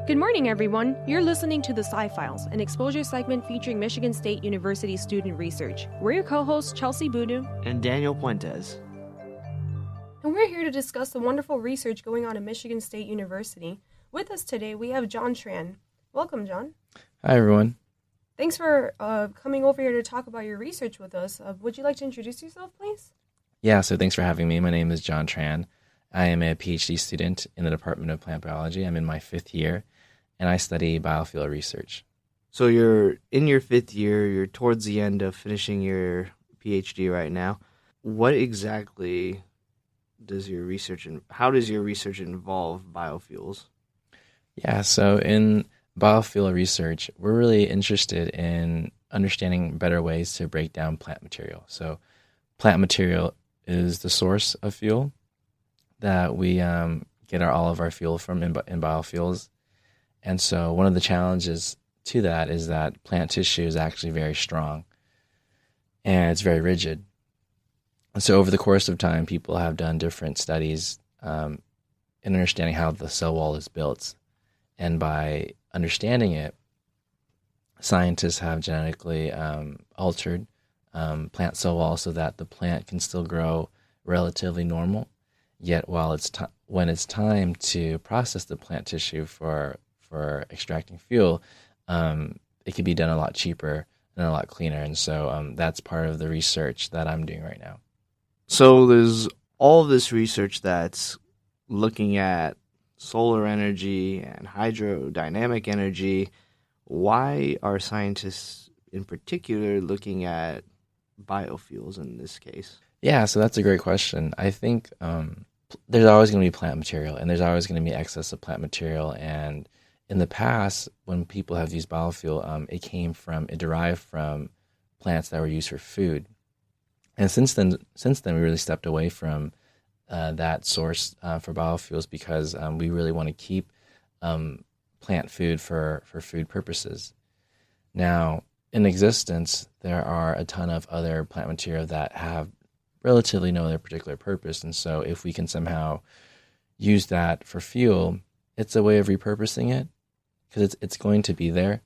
Good morning, everyone. You're listening to the Sci-Files, an exposure segment featuring Michigan State University student research. We're your co-hosts, Chelsie and Daniel Puentes. And we're here to discuss the wonderful research going on at Michigan State University. With us today, we have John Tran. Welcome, John. Hi, everyone. Thanks for coming over here to talk about your research with us. Would you like to introduce yourself, please? Yeah, so thanks for having me. My name is John Tran. I am a Ph.D. student in the Department of Plant Biology. I'm in my 5th year, and I study biofuel research. So you're in your 5th year, you're towards the end of finishing your Ph.D. right now. What exactly does your research, how does your research involve biofuels? Yeah, so in biofuel research, we're really interested in understanding better ways to break down plant material. So plant material is the source of fuel that we get all of our fuel from in biofuels. And so one of the challenges to that is that plant tissue is actually very strong and it's very rigid. And so over the course of time, people have done different studies in understanding how the cell wall is built. And by understanding it, scientists have genetically altered plant cell walls so that the plant can still grow relatively normal. Yet while when it's time to process the plant tissue for extracting fuel, it can be done a lot cheaper and a lot cleaner. And so that's part of the research that I'm doing right now. So there's all this research that's looking at solar energy and hydrodynamic energy. Why are scientists in particular looking at biofuels in this case? Yeah, so that's a great question. I think there's always going to be plant material, and there's always going to be excess of plant material. And in the past, when people have used biofuel, it derived from plants that were used for food. And since then, we really stepped away from that source for biofuels because we really want to keep plant food for food purposes. Now, in existence, there are a ton of other plant material that have relatively no other particular purpose. And so if we can somehow use that for fuel, it's a way of repurposing it because it's going to be there.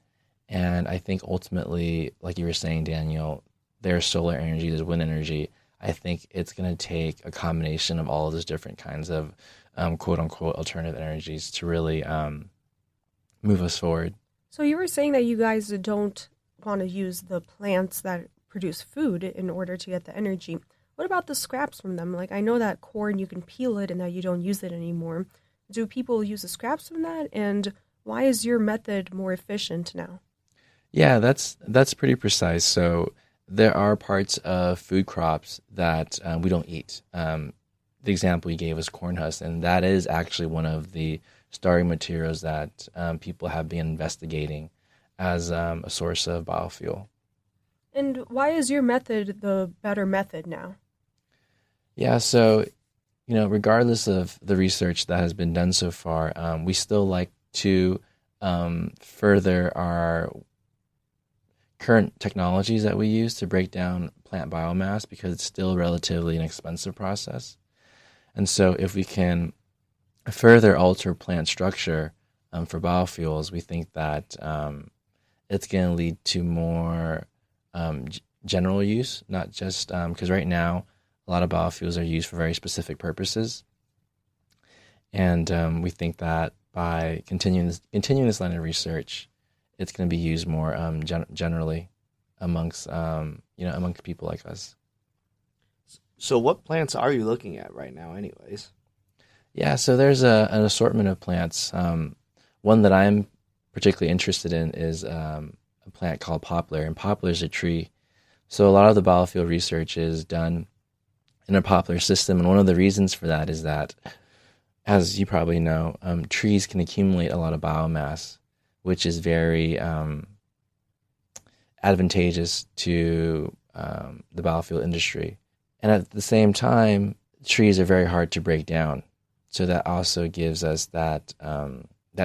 And I think ultimately, like you were saying, Daniel, there's solar energy, there's wind energy. I think it's going to take a combination of all of those different kinds of quote-unquote alternative energies to really move us forward. So you were saying that you guys don't want to use the plants that produce food in order to get the energy. What about the scraps from them? Like, I know that corn, you can peel it and now you don't use it anymore. Do people use the scraps from that? And why is your method more efficient now? Yeah, that's pretty precise. So there are parts of food crops that we don't eat. The example you gave was corn husk, and that is actually one of the starting materials that people have been investigating as a source of biofuel. And why is your method the better method now? Yeah, so, regardless of the research that has been done so far, we still like to further our current technologies that we use to break down plant biomass because it's still relatively an expensive process. And so if we can further alter plant structure for biofuels, we think that it's going to lead to more general use, not just because right now a lot of biofuels are used for very specific purposes. And we think that by continuing this line of research, it's going to be used more generally amongst people like us. So what plants are you looking at right now anyways? Yeah, so there's an assortment of plants. One that I'm particularly interested in is a plant called poplar, and poplar is a tree. So a lot of the biofuel research is done in a poplar system, and one of the reasons for that is that, as you probably know, trees can accumulate a lot of biomass, which is very advantageous to the biofuel industry. And at the same time, trees are very hard to break down. So that also gives us that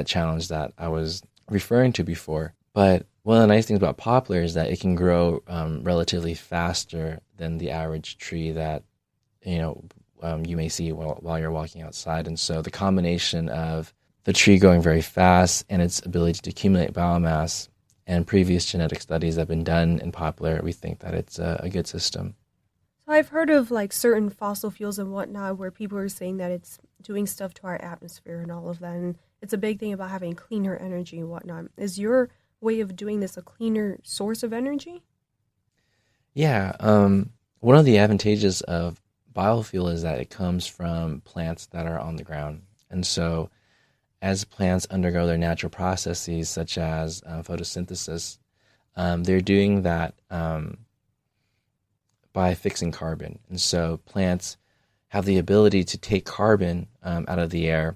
challenge that I was referring to before. But one of the nice things about poplar is that it can grow relatively faster than the average tree that you may see while you're walking outside. And so the combination of the tree growing very fast and its ability to accumulate biomass. And previous genetic studies that have been done in poplar, we think that it's a good system. So I've heard of like certain fossil fuels and whatnot where people are saying that it's doing stuff to our atmosphere and all of that. And it's a big thing about having cleaner energy and whatnot. Is your way of doing this a cleaner source of energy? Yeah. One of the advantages of biofuel is that it comes from plants that are on the ground. And so as plants undergo their natural processes, such as photosynthesis, they're doing that by fixing carbon. And so plants have the ability to take carbon out of the air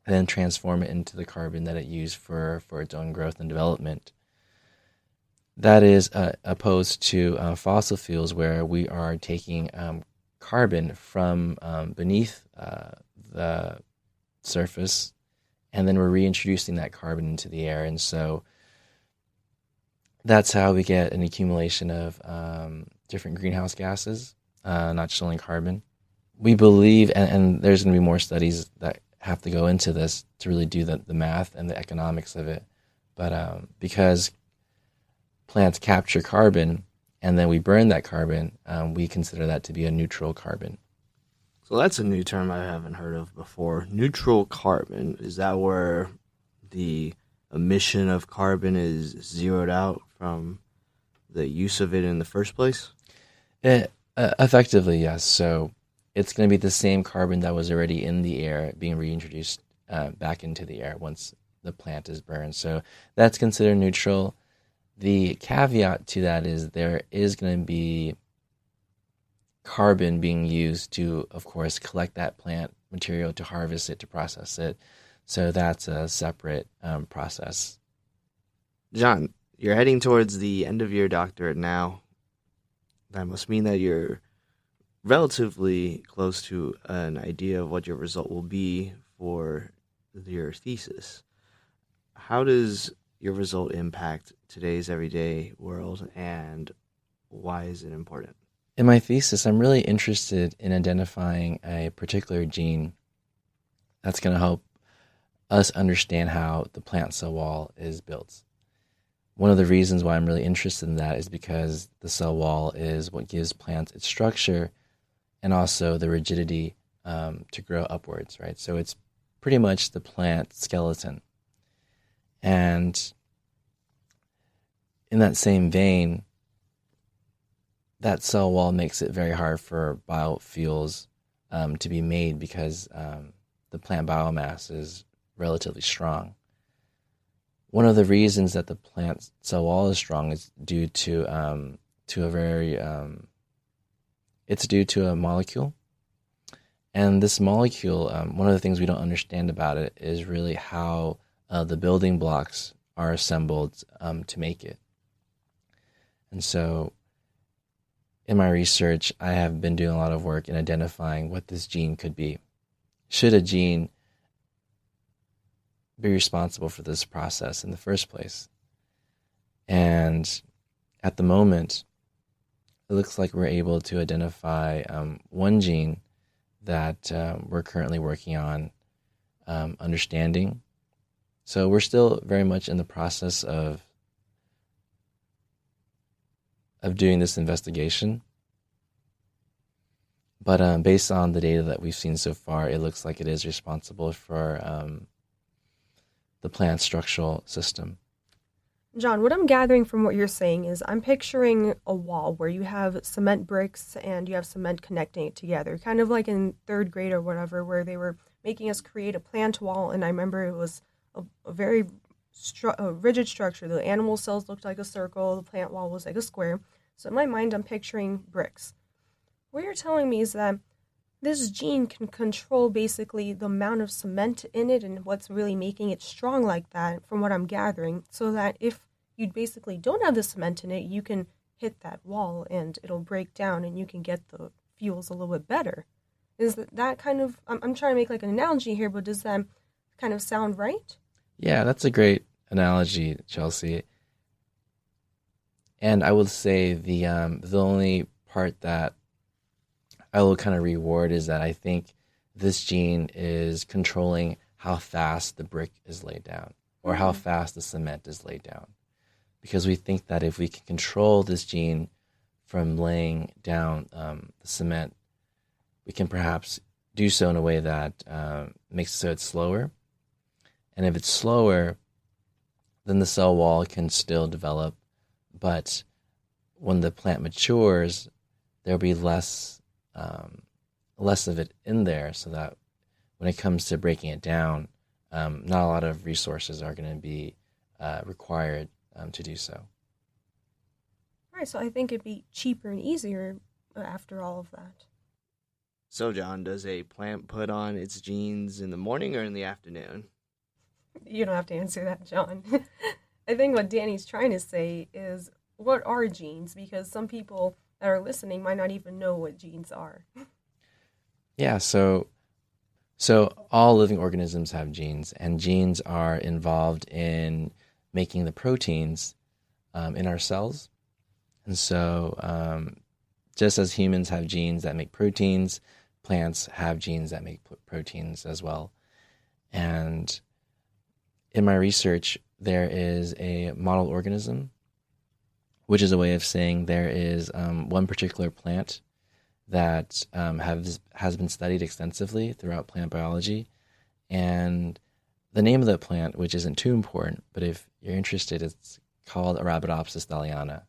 and then transform it into the carbon that it used for its own growth and development. That is opposed to fossil fuels, where we are taking carbon from beneath the surface, and then we're reintroducing that carbon into the air. And so that's how we get an accumulation of different greenhouse gases, not just only carbon. We believe, and there's going to be more studies that have to go into this to really do the math and the economics of it. But because plants capture carbon and then we burn that carbon, we consider that to be a neutral carbon. So that's a new term I haven't heard of before. Neutral carbon. Is that where the emission of carbon is zeroed out from the use of it in the first place? Effectively, yes. So it's going to be the same carbon that was already in the air being reintroduced back into the air once the plant is burned. So that's considered neutral. The caveat to that is there is going to be carbon being used to, of course, collect that plant material, to harvest it, to process it. So that's a separate process. John, you're heading towards the end of your doctorate now. That must mean that you're relatively close to an idea of what your result will be for your thesis. How does your result impact today's everyday world, and why is it important? In my thesis, I'm really interested in identifying a particular gene that's going to help us understand how the plant cell wall is built. One of the reasons why I'm really interested in that is because the cell wall is what gives plants its structure and also the rigidity to grow upwards, right? So it's pretty much the plant skeleton. And in that same vein, that cell wall makes it very hard for biofuels to be made because the plant biomass is relatively strong. One of the reasons that the plant cell wall is strong is due to a molecule. And this molecule, one of the things we don't understand about it is really how the building blocks are assembled to make it. And so in my research, I have been doing a lot of work in identifying what this gene could be. Should a gene be responsible for this process in the first place? And at the moment, it looks like we're able to identify one gene that we're currently working on understanding. So we're still very much in the process of doing this investigation. But based on the data that we've seen so far, it looks like it is responsible for the plant structural system. John, what I'm gathering from what you're saying is I'm picturing a wall where you have cement bricks and you have cement connecting it together, kind of like in third grade or whatever, where they were making us create a plant wall. And I remember it was a very rigid structure. The animal cells looked like a circle. The plant wall was like a square. So in my mind, I'm picturing bricks. What you're telling me is that this gene can control basically the amount of cement in it and what's really making it strong like that, from what I'm gathering, so that if you basically don't have the cement in it, you can hit that wall and it'll break down and you can get the fuels a little bit better. Is that kind of, I'm trying to make like an analogy here, but does that kind of sound right? Yeah, that's a great analogy, Chelsie. And I would say the only part that I will kind of reward is that I think this gene is controlling how fast the brick is laid down or how fast the cement is laid down. Because we think that if we can control this gene from laying down the cement, we can perhaps do so in a way that makes it so it's slower. And if it's slower, then the cell wall can still develop. But when the plant matures, there'll be less of it in there, so that when it comes to breaking it down, not a lot of resources are going to be required to do so. All right, so I think it'd be cheaper and easier after all of that. So, John, does a plant put on its genes in the morning or in the afternoon? You don't have to answer that, John. I think what Danny's trying to say is, what are genes? Because some people that are listening might not even know what genes are. Yeah, so all living organisms have genes, and genes are involved in making the proteins in our cells. And so just as humans have genes that make proteins, plants have genes that make proteins as well. And in my research, there is a model organism, which is a way of saying there is one particular plant that has been studied extensively throughout plant biology. And the name of the plant, which isn't too important, but if you're interested, it's called Arabidopsis thaliana.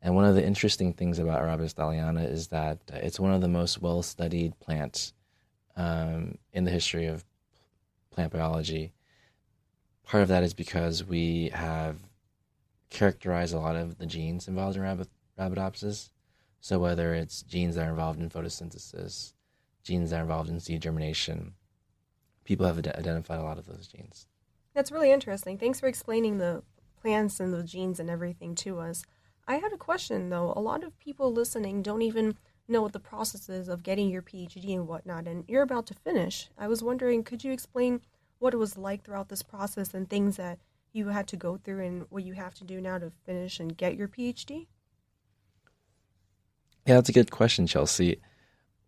And one of the interesting things about Arabidopsis thaliana is that it's one of the most well-studied plants in the history of plant biology. Part of that is because we have characterized a lot of the genes involved in Arabidopsis. So whether it's genes that are involved in photosynthesis, genes that are involved in seed germination, people have identified a lot of those genes. That's really interesting. Thanks for explaining the plants and the genes and everything to us. I had a question, though. A lot of people listening don't even know what the process is of getting your PhD and whatnot, and you're about to finish. I was wondering, could you explain what it was like throughout this process and things that you had to go through and what you have to do now to finish and get your PhD? Yeah, that's a good question, Chelsie.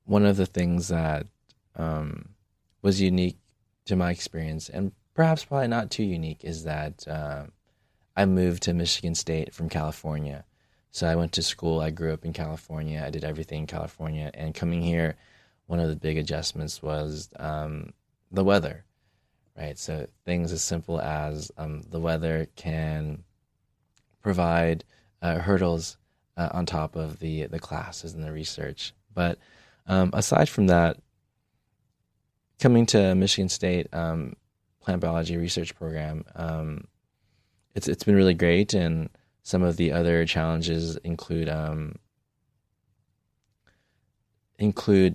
One of the things that was unique to my experience, and perhaps probably not too unique, is that I moved to Michigan State from California. So I went to school, I grew up in California, I did everything in California, and coming here, one of the big adjustments was the weather, right? So things as simple as the weather can provide hurdles on top of the classes and the research. But aside from that, coming to Michigan State Plant Biology Research Program, it's been really great, and some of the other challenges include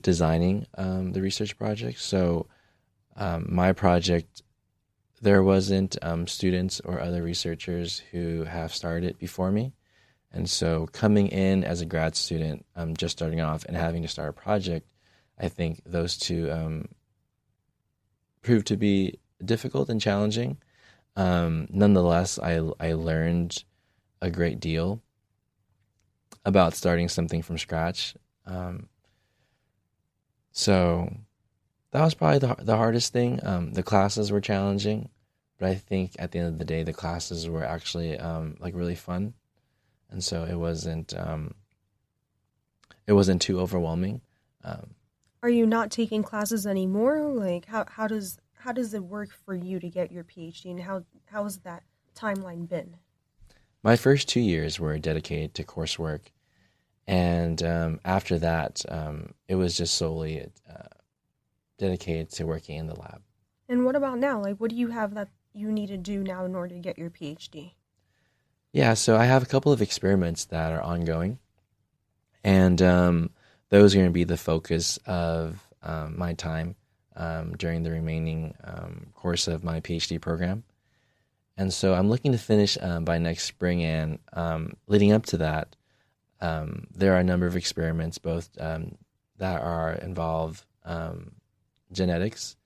designing the research project. So my project, there wasn't students or other researchers who have started it before me. And so coming in as a grad student, just starting off and having to start a project, I think those two proved to be difficult and challenging. Nonetheless, I learned a great deal about starting something from scratch. So that was probably the hardest thing. The classes were challenging, but I think at the end of the day, the classes were actually really fun. And so it wasn't too overwhelming. Are you not taking classes anymore? Like, how does it work for you to get your PhD, and how has that timeline been? My first 2 years were dedicated to coursework, and after that, it was just solely dedicated to working in the lab. And what about now? Like, what do you have that you need to do now in order to get your PhD? Yeah, so I have a couple of experiments that are ongoing, and those are going to be the focus of my time during the remaining course of my PhD program. And so I'm looking to finish by next spring, and leading up to that, there are a number of experiments, both that are involve genetics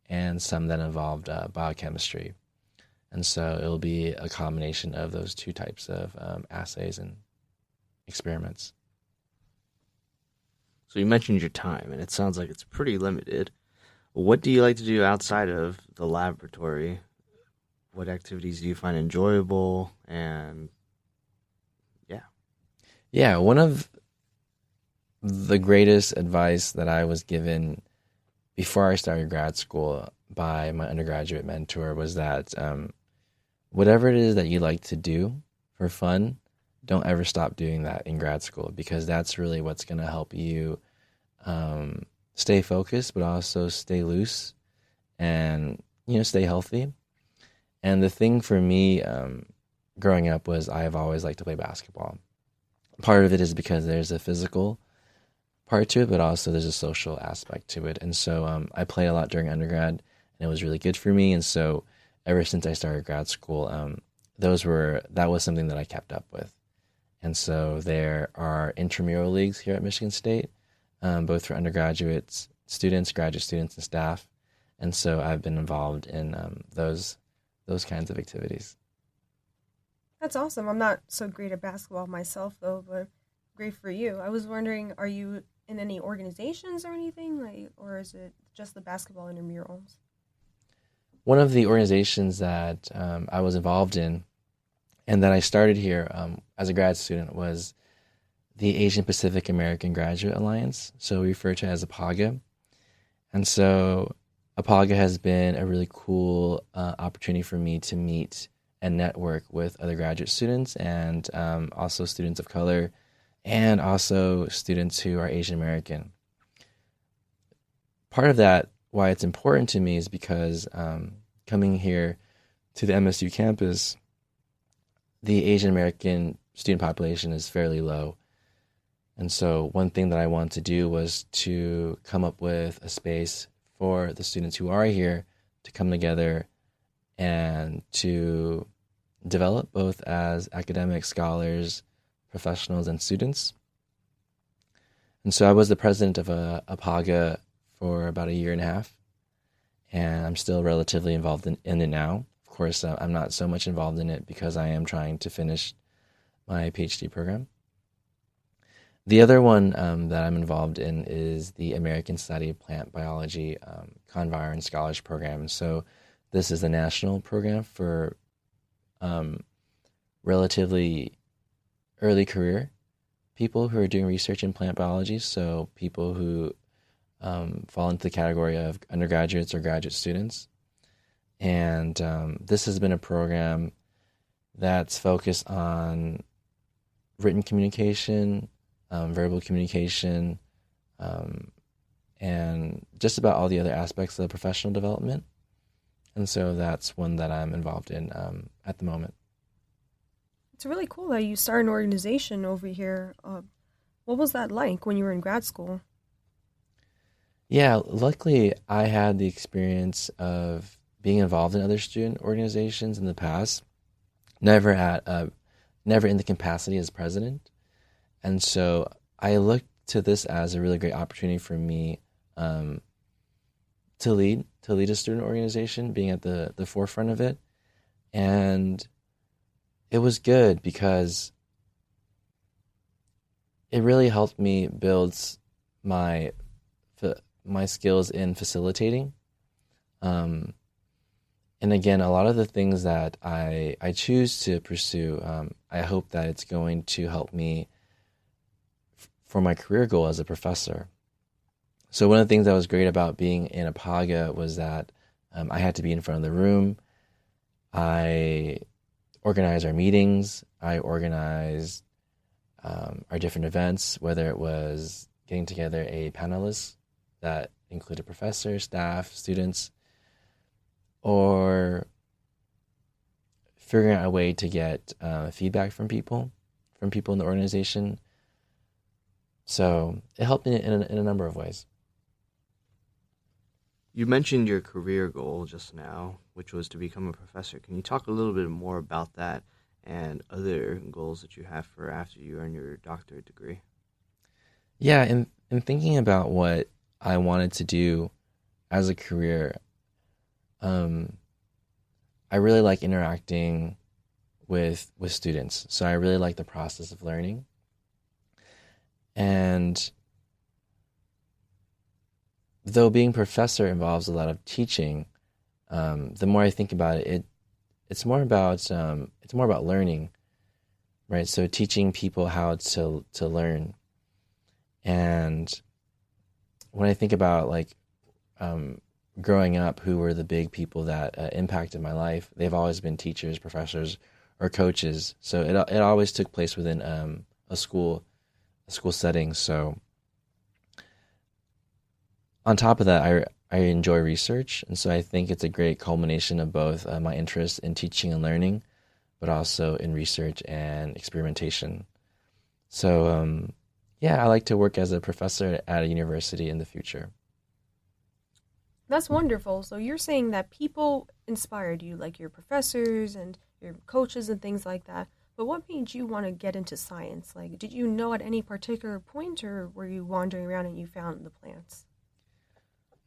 and some that involved biochemistry. And so it'll be a combination of those two types of assays and experiments. So you mentioned your time, and it sounds like it's pretty limited. What do you like to do outside of the laboratory? What activities do you find enjoyable? And yeah. Yeah, one of the greatest advice that I was given before I started grad school by my undergraduate mentor was that whatever it is that you like to do for fun, don't ever stop doing that in grad school, because that's really what's going to help you stay focused, but also stay loose and, stay healthy. And the thing for me growing up was I've always liked to play basketball. Part of it is because there's a physical part to it, but also there's a social aspect to it. And so I played a lot during undergrad, and it was really good for me. And so ever since I started grad school, that was something that I kept up with. And so there are intramural leagues here at Michigan State, both for undergraduate students, graduate students, and staff. And so I've been involved in those kinds of activities. That's awesome. I'm not so great at basketball myself, though, but great for you. I was wondering, are you in any organizations or anything, or is it just the basketball intramurals? One of the organizations that I was involved in and that I started here as a grad student was the Asian Pacific American Graduate Alliance, so we refer to it as APAGA. And so APAGA has been a really cool opportunity for me to meet and network with other graduate students and also students of color and also students who are Asian American. Part of that, why it's important to me, is because coming here to the MSU campus, the Asian American student population is fairly low. And so one thing that I wanted to do was to come up with a space for the students who are here to come together and to develop both as academic scholars, professionals, and students. And so I was the president of APAGA for about a year and a half, and I'm still relatively involved in it now. Of course, I'm not so much involved in it because I am trying to finish my PhD program. The other one that I'm involved in is the American Society of Plant Biology Conviron Scholars Program. So this is a national program for relatively early career people who are doing research in plant biology, so people who fall into the category of undergraduates or graduate students. And this has been a program that's focused on written communication, verbal communication, and just about all the other aspects of professional development. And so that's one that I'm involved in at the moment. It's really cool that you started an organization over here. What was that like when you were in grad school? Yeah, luckily I had the experience of being involved in other student organizations in the past, never in the capacity as president. And so I looked to this as a really great opportunity for me to lead a student organization, being at the forefront of it. And it was good because it really helped me build my skills in facilitating. And again, a lot of the things that I choose to pursue, I hope that it's going to help me for my career goal as a professor. So one of the things that was great about being in APAGA was that I had to be in front of the room. I organized our meetings. I organized our different events, whether it was getting together a panelist that included professors, staff, students, or figuring out a way to get feedback from people in the organization. So it helped me in a number of ways. You mentioned your career goal just now, which was to become a professor. Can you talk a little bit more about that and other goals that you have for after you earn your doctorate degree? Yeah, in thinking about what I wanted to do as a career, I really like interacting with students. So I really like the process of learning. And though being professor involves a lot of teaching, the more I think about it, it's more about learning, right? So teaching people how to learn. And when I think about like growing up, who were the big people that impacted my life, they've always been teachers, professors, or coaches. So it always took place within a school setting. So on top of that, I enjoy research, and so I think it's a great culmination of both my interest in teaching and learning, but also in research and experimentation. So yeah, I like to work as a professor at a university in the future. That's wonderful. So you're saying that people inspired you, like your professors and your coaches and things like that. But what made you want to get into science? Like, did you know at any particular point, or were you wandering around and you found the plants?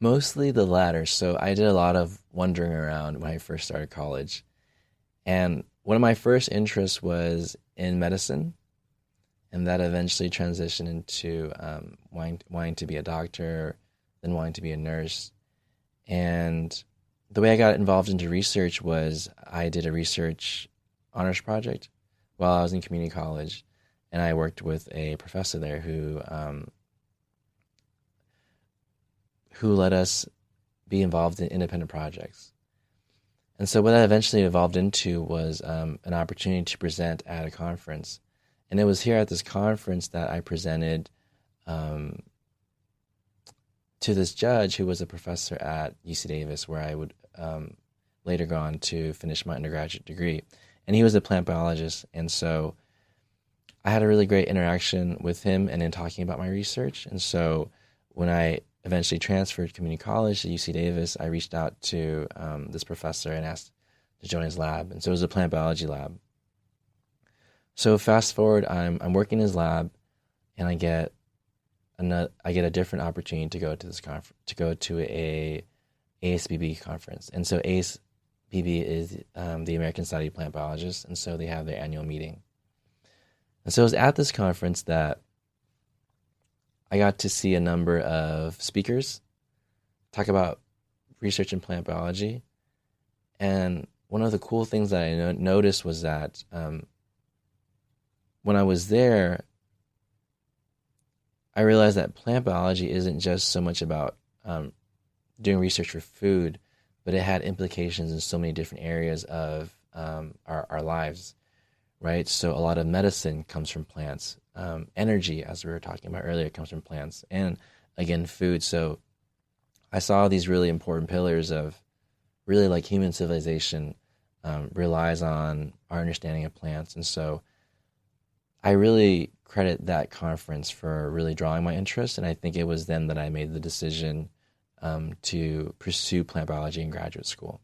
Mostly the latter. So I did a lot of wandering around when I first started college. And one of my first interests was in medicine, and that eventually transitioned into wanting to be a doctor, then wanting to be a nurse. And the way I got involved into research was I did a research honors project while I was in community college, and I worked with a professor there who let us be involved in independent projects. And so what that eventually evolved into was an opportunity to present at a conference. And it was here at this conference that I presented to this judge who was a professor at UC Davis, where I would later go on to finish my undergraduate degree. And he was a plant biologist. And so I had a really great interaction with him and in talking about my research. And so when I eventually transferred community college to UC Davis, I reached out to this professor and asked to join his lab. And so it was a plant biology lab. So fast forward, I'm working in his lab, and I get a different opportunity to go to this to go to a ASBB conference. And so ASBB is the American Society of Plant Biologists, and so they have their annual meeting. And so it was at this conference that I got to see a number of speakers talk about research in plant biology. And one of the cool things that I noticed was that when I was there, I realized that plant biology isn't just so much about doing research for food, but it had implications in so many different areas of our lives, right? So a lot of medicine comes from plants. Energy, as we were talking about earlier, comes from plants. And again, food. So I saw these really important pillars of really like human civilization relies on our understanding of plants. And so I really credit that conference for really drawing my interest, and I think it was then that I made the decision to pursue plant biology in graduate school.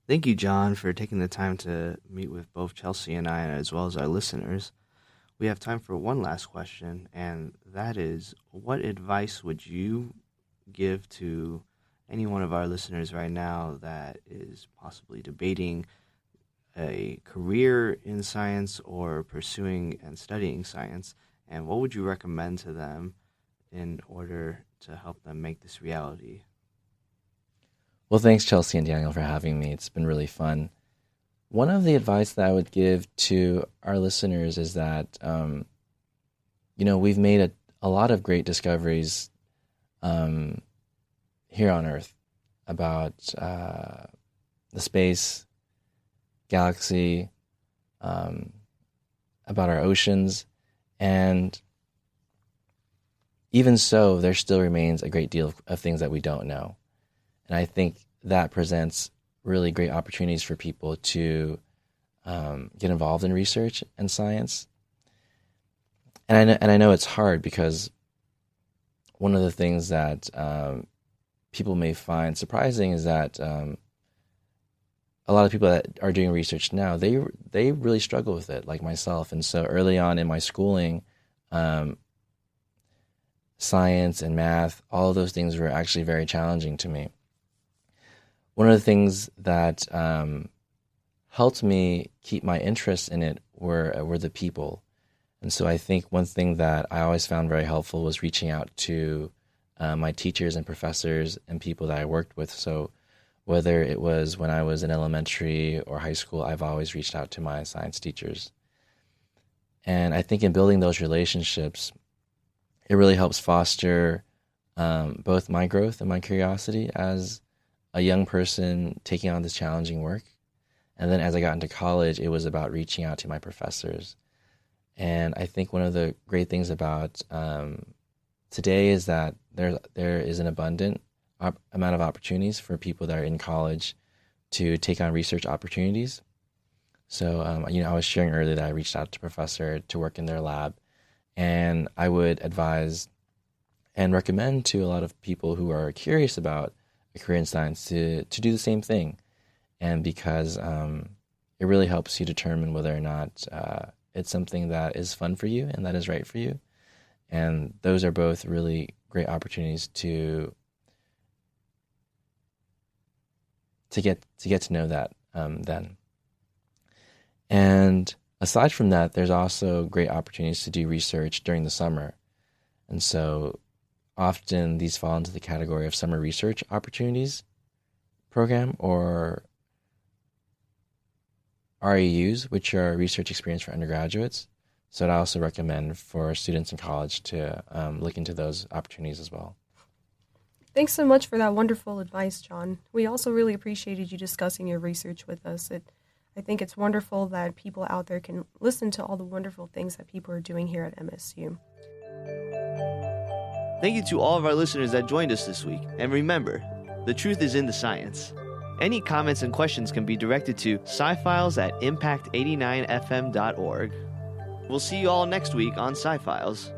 Thank you, John, for taking the time to meet with both Chelsie and I, as well as our listeners. We have time for one last question, and that is, what advice would you give to any one of our listeners right now that is possibly debating a career in science or pursuing and studying science, and what would you recommend to them in order to help them make this reality? Well, thanks, Chelsie and Daniel, for having me. It's been really fun. One of the advice that I would give to our listeners is that, we've made a lot of great discoveries here on Earth about the space, galaxy, about our oceans, and even so, there still remains a great deal of things that we don't know. And I think that presents really great opportunities for people to get involved in research and science. And I know it's hard because one of the things that people may find surprising is that a lot of people that are doing research now, they really struggle with it, like myself. And so early on in my schooling, science and math, all of those things were actually very challenging to me. One of the things that helped me keep my interest in it were the people. And so I think one thing that I always found very helpful was reaching out to my teachers and professors and people that I worked with. So whether it was when I was in elementary or high school, I've always reached out to my science teachers. And I think in building those relationships, it really helps foster both my growth and my curiosity as a young person taking on this challenging work. And then as I got into college, it was about reaching out to my professors. And I think one of the great things about today is that there is an abundant amount of opportunities for people that are in college to take on research opportunities. So, I was sharing earlier that I reached out to a professor to work in their lab, and I would advise and recommend to a lot of people who are curious about a career in science to do the same thing. And because it really helps you determine whether or not it's something that is fun for you and that is right for you. And those are both really great opportunities to get to know that then. And aside from that, there's also great opportunities to do research during the summer. And so often these fall into the category of summer research opportunities program, or REUs, which are research experience for undergraduates. So I'd also recommend for students in college to look into those opportunities as well. Thanks so much for that wonderful advice, John. We also really appreciated you discussing your research with us. I think it's wonderful that people out there can listen to all the wonderful things that people are doing here at MSU. Thank you to all of our listeners that joined us this week. And remember, the truth is in the science. Any comments and questions can be directed to Sci-Files at impact89fm.org. We'll see you all next week on Sci-Files.